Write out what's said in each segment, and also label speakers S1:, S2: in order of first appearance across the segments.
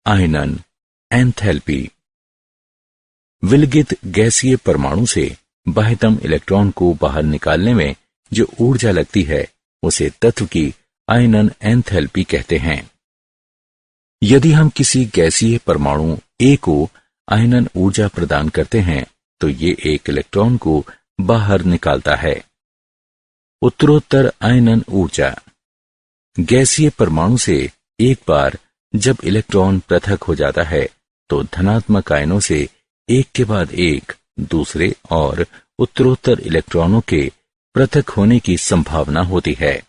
S1: आयनन enthalpy. विलगित गैसीय परमाणु से बाह्यतम इलेक्ट्रॉन को बाहर निकालने में जो ऊर्जा लगती है उसे तत्व की आयनन एंथैल्पी कहते हैं। यदि हम किसी गैसीय परमाणु A को आयनन ऊर्जा प्रदान करते हैं तो ये एक इलेक्ट्रॉन को बाहर निकालता है। उत्तरोत्तर आयनन ऊर्जा। गैसीय परमाणु से एक बार जब इलेक्ट्रॉन पृथक हो जाता है तो धनात्मक आयनों से एक के बाद एक दूसरे और उत्तरोत्तर इलेक्ट्रॉनों के पृथक होने की संभावना होती है।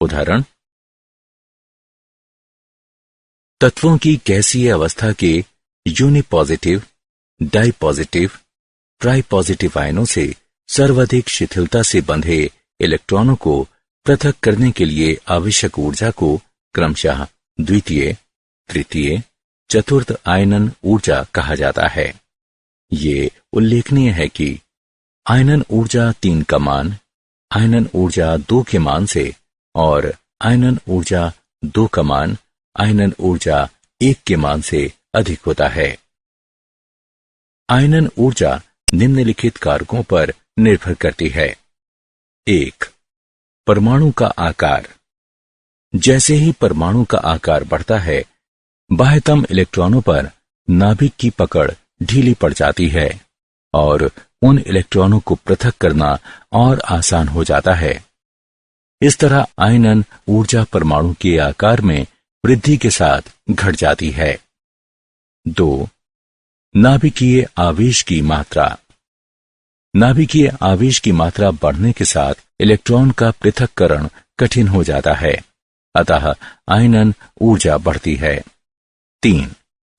S1: उदाहरण, तत्वों की गैसीय अवस्था के यूनिपॉजिटिव, डाइपॉजिटिव, ट्राइपॉजिटिव आयनों से सर्वाधिक शिथिलता से बंधे इलेक्ट्रॉनों को पृथक करने के लिए आवश्यक ऊर्जा को क्रमशः द्वितीय, तृतीय, चतुर्थ आयनन ऊर्जा कहा जाता है। ये उल्लेखनीय है कि आयनन ऊर्जा 3 का मान आयनन ऊर्जा 2 के मान से और आयनन ऊर्जा 2 का मान आयनन ऊर्जा 1 के मान से अधिक होता है। आयनन ऊर्जा निम्नलिखित कारकों पर निर्भर करती है। 1. परमाणु का आकार। जैसे ही परमाणु का आकार बढ़ता है, बाह्यतम इलेक्ट्रॉनों पर नाभिक की पकड़ ढीली पड़ जाती है और उन इलेक्ट्रॉनों को पृथक करना और आसान हो जाता है। इस तरह आयनन ऊर्जा परमाणु के आकार में वृद्धि के साथ घट जाती है। 2. नाभिकीय आवेश की मात्रा। नाभिकीय आवेश की मात्रा बढ़ने के साथ इलेक्ट्रॉन का पृथक्करण कठिन हो जाता है, अतः आयनन ऊर्जा बढ़ती है। 3.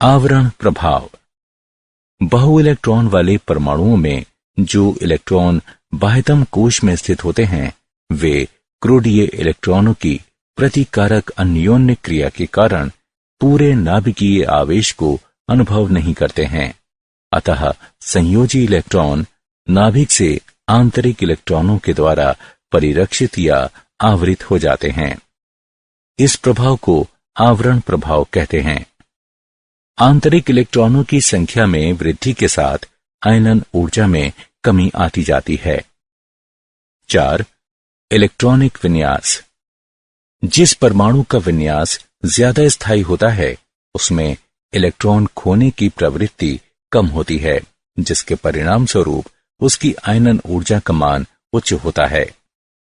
S1: आवरण प्रभाव। बहु इलेक्ट्रॉन वाले परमाणुओं में जो इलेक्ट्रॉन बाह्यतम कोश में स्थित होते हैं, वे क्रोडीय इलेक्ट्रॉनों की प्रतिकारक अन्योन्य क्रिया के कारण पूरे नाभिकीय आवेश को अनुभव नहीं करते हैं, अतः संयोजी इलेक्ट्रॉन नाभिक से आंतरिक इलेक्ट्रॉनों के द्वारा परिरक्षित या आवृत हो जाते हैं। इस प्रभाव को आवरण प्रभाव कहते हैं। आंतरिक इलेक्ट्रॉनों की संख्या में वृद्धि के साथ आयनन ऊर्जा में कमी आती जाती है। 4. इलेक्ट्रॉनिक विन्यास। जिस परमाणु का विन्यास ज्यादा स्थायी होता है, उसमें इलेक्ट्रॉन खोने की प्रवृत्ति कम होती है, जिसके परिणाम स्वरूप उसकी आयनन ऊर्जा का मान उच्च होता है।